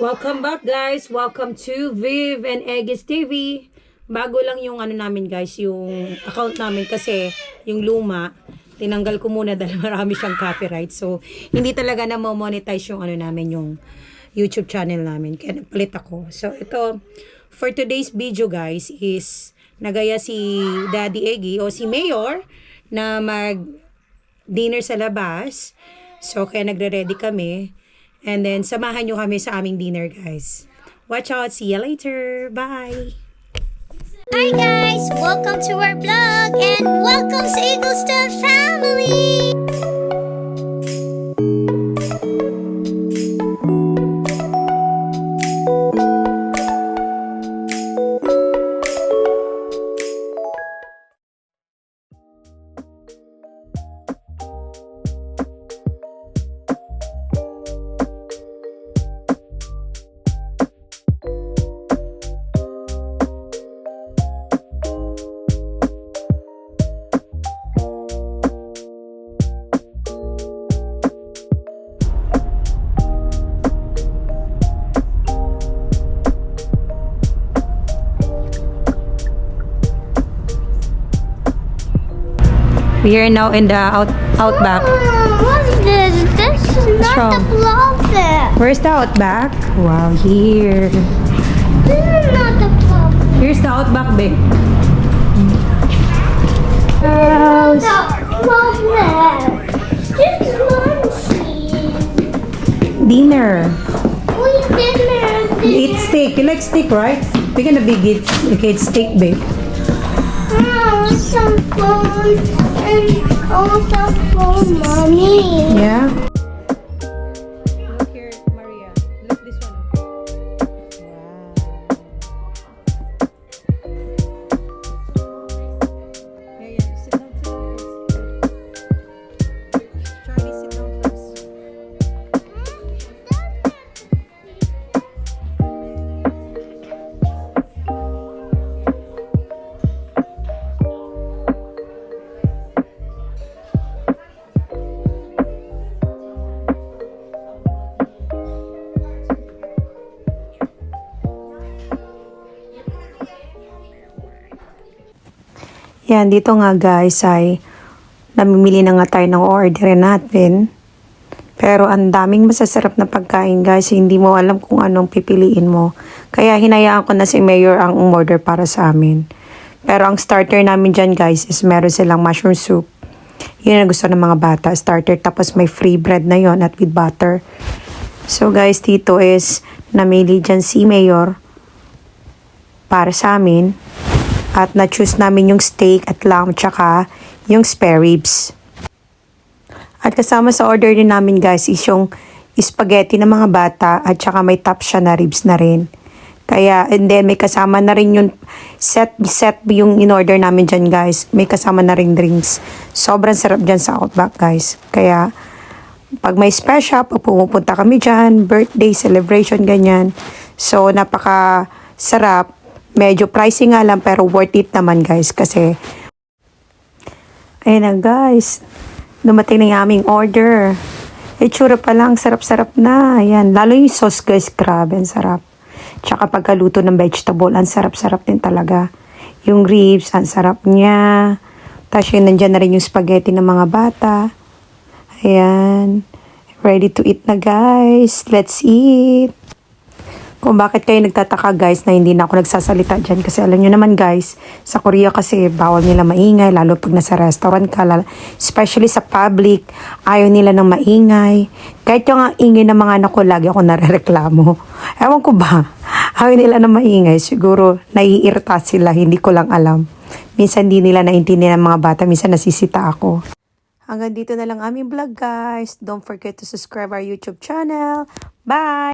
Welcome back guys. Welcome to Viv and Egis TV. Bago lang yung ano namin guys, yung account namin kasi yung luma, tinanggal ko muna dahil marami siyang copyright. So, hindi talaga na monetize yung ano namin, yung YouTube channel namin. Kaya nagpalit ako. So, ito, for today's video guys is nagaya si Daddy Eggy o si Mayor na mag dinner sa labas. So, kaya nagre-ready kami. And then, samahan nyo kami sa aming dinner, guys. Watch out. See you later. Bye! Hi guys! Welcome to our vlog and welcome to Eagle Star Family! We are now in the outback. What is this? This is not the closet. Where's the outback? Wow, here. This is not the closet. Here's the outback, babe. The closet. This is lunchy. Dinner. We dinner. You eat steak. You like steak, right? We're gonna be eat steak, babe. Some phone and also phone, mommy. Yeah. Look here, Maria. Look this one. Wow. Yeah, sit down first. Charlie, sit down first. Yan, dito nga guys ay namimili na nga tayo ng order natin. Pero ang daming masasarap na pagkain guys, hindi mo alam kung anong pipiliin mo. Kaya hinayaan ko na si Mayor ang umorder para sa amin. Pero ang starter namin dyan guys is meron silang mushroom soup. Yun ang gusto ng mga bata, starter. Tapos may free bread na yon at with butter. So guys, dito is namili dyan si Mayor para sa amin. At na-choose namin yung steak at lamb tsaka yung spare ribs. At kasama sa order din namin guys is yung spaghetti ng mga bata at tsaka may top siya na ribs na rin. Kaya and then may kasama na rin yung set yung in-order namin dyan guys. May kasama na rin drinks. Sobrang sarap dyan sa Outback guys. Kaya pag may special, pag pumupunta kami dyan, birthday, celebration, ganyan. So napaka sarap. Medyo pricey nga lang pero worth it naman guys kasi ayun na guys, dumating na yung aming order. Itsura pa lang, sarap-sarap na. Ayan, lalo yung sauce guys, grabe, ang sarap. Tsaka pagkaluto ng vegetable, ang sarap-sarap din talaga. Yung ribs, ang sarap niya. Tapos yun, nandyan na rin yung spaghetti ng mga bata. Ayan, ready to eat na guys. Let's eat. Kung bakit kayo nagtataka guys na hindi na ako nagsasalita dyan. Kasi alam nyo naman guys, sa Korea kasi bawal nila maingay. Lalo pag nasa restaurant ka, especially sa public, ayaw nila ng maingay. Kahit yung ingay ng mga anak ko, lagi ako narereklamo. Ewan ko ba, ayaw nila ng maingay. Siguro naiirita sila, hindi ko lang alam. Minsan hindi nila naintindihan ng mga bata, minsan nasisita ako. Hanggang dito na lang aming vlog guys. Don't forget to subscribe our YouTube channel. Bye!